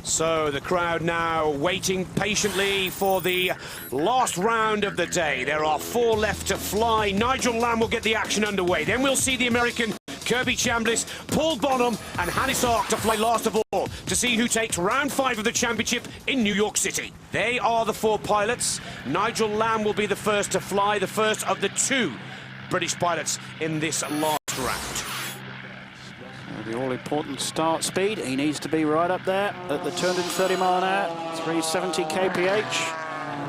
So the crowd now waiting patiently for the last round of the day. There are 4 left to fly. Nigel Lamb will get the action underway. Then we'll see the American Kirby Chambliss, Paul Bonhomme and Hannes Ark to fly last of all to see who takes round 5 of the championship in New York City. They are the 4 pilots. Nigel Lamb will be the first to fly, the first of the 2 British pilots in this last round. The all-important start speed, he needs to be right up there at the 230 mile an hour, 370 kph.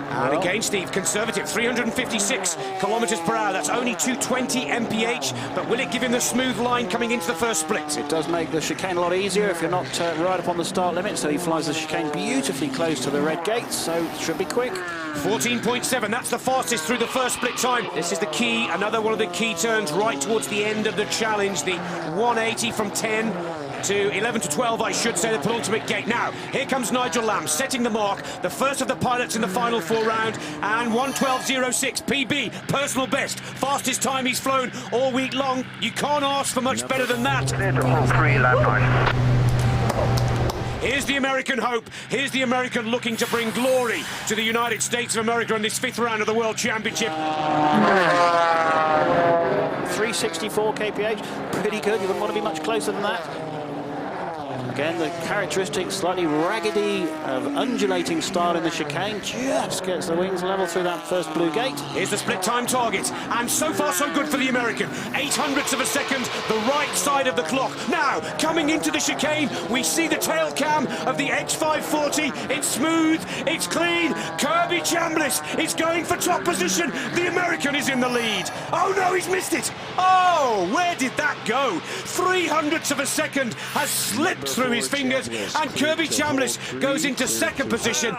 And again, Steve, conservative, 356 kilometers per hour. That's only 220 mph, but will it give him the smooth line coming into the first split? It does make the chicane a lot easier if you're not right up on the start limit, so he flies the chicane beautifully close to the red gate, so it should be quick. 14.7, that's the fastest through the first split time. This is the key, another one of the key turns right towards the end of the challenge, the 180 from 10 to 11 to 12, I should say, the penultimate gate. Now, here comes Nigel Lamb, setting the mark, the first of the pilots in the final 4 round, and 1:12.06 PB, personal best, fastest time he's flown all week long. You can't ask for much better than that. Here's the American hope. Here's the American looking to bring glory to the United States of America in this 5th round of the World Championship. 364 kph, pretty good. You wouldn't want to be much closer than that. Again, the characteristic slightly raggedy, undulating style in the chicane just gets the wings level through that first blue gate. Here's the split time target, and so far so good for the American. 0.08 of a second, the right side of the clock. Now, coming into the chicane, we see the tail cam of the X540. It's smooth, it's clean. Kirby Chambliss is going for top position. The American is in the lead. Oh no, he's missed it. Oh, where did that go? 0.03 of a second has slipped through his fingers, and Kirby Chambliss goes into 2nd position.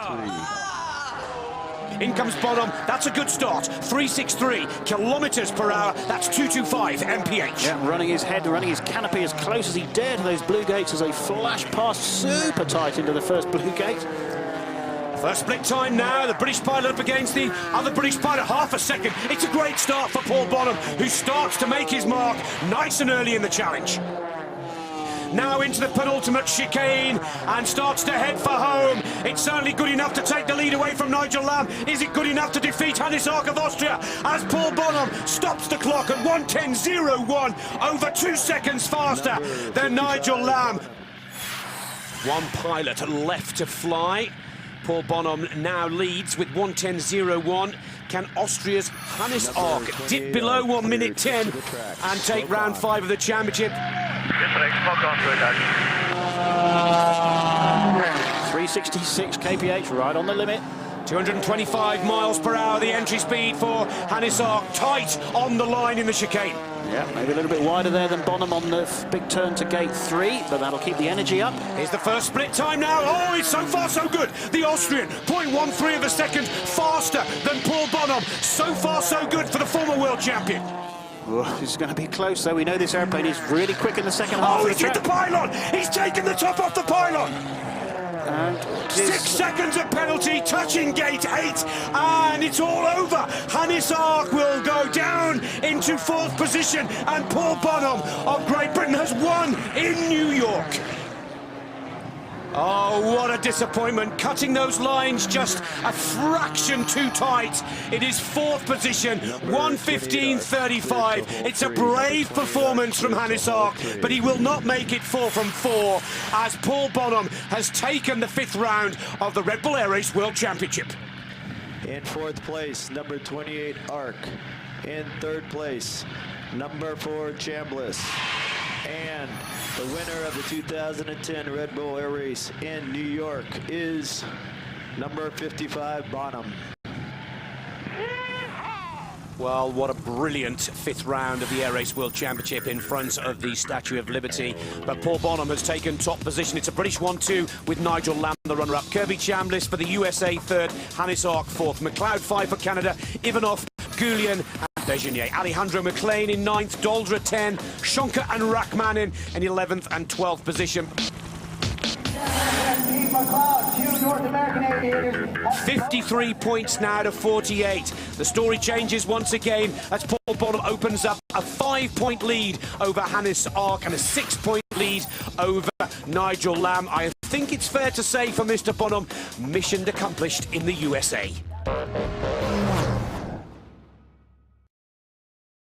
In comes Bonhomme, that's a good start. 363 kilometers per hour, that's 225 mph. Yeah, running his head, running his canopy as close as he dare to those blue gates as they flash past super tight into the first blue gate. First split time now, the British pilot up against the other British pilot, 0.5 second. It's a great start for Paul Bonhomme, who starts to make his mark nice and early in the challenge. Now into the penultimate chicane and starts to head for home. It's certainly good enough to take the lead away from Nigel Lamb. Is it good enough to defeat Hannes Ark of Austria as Paul Bonhomme stops the clock at 1:10.01, over 2 seconds faster than Nigel Lamb. 1 pilot left to fly. Paul Bonhomme now leads with 1:10.01. Can Austria's Hannes Ark dip below 1 minute 10 and take round 5 of the championship? 366 kph, right on the limit. 225 miles per hour, the entry speed for Hannes Ark, tight on the line in the chicane. Yeah, maybe a little bit wider there than Bonhomme on the big turn to gate 3, but that'll keep the energy up. Here's the first split time now. Oh, it's so far so good. The Austrian, 0.13 of a second faster than Paul Bonhomme. So far so good for the former world champion. Oh, this is going to be close, though. We know this airplane is really quick in the second half. Oh, he's hit the pylon. He's taken the top off the pylon. And 6 seconds of penalty, touching gate 8, and it's all over. Hannes Ark will go down into 4th position, and Paul Bonhomme of Great Britain has won in New York. Oh, what a disappointment. Cutting those lines just a fraction too tight. It is 4th position, 1:15.35. It's a brave performance from Hannes Ark, but he will not make it 4 from 4 as Paul Bonhomme has taken the 5th round of the Red Bull Air Race World Championship. In 4th place, number 28, Ark. In 3rd place, number 4, Chambliss. And the winner of the 2010 Red Bull Air Race in New York is number 55, Bonhomme. Well, what a brilliant 5th round of the Air Race World Championship in front of the Statue of Liberty. But Paul Bonhomme has taken top position. It's a British 1-2 with Nigel Lamb, the runner-up. Kirby Chambliss for the USA 3rd, Hannes Ark 4th. McLeod 5 for Canada, Ivanov, Goulian and Desjanier. Alejandro McLean in 9th, Doldra 10, Schonker and Rachmanin in 11th and 12th position. 53 points now to 48. The story changes once again as Paul Bonhomme opens up a a 5-point lead over Hannes Ark and a 6-point lead over Nigel Lamb. I think it's fair to say for Mr. Bonham, mission accomplished in the USA.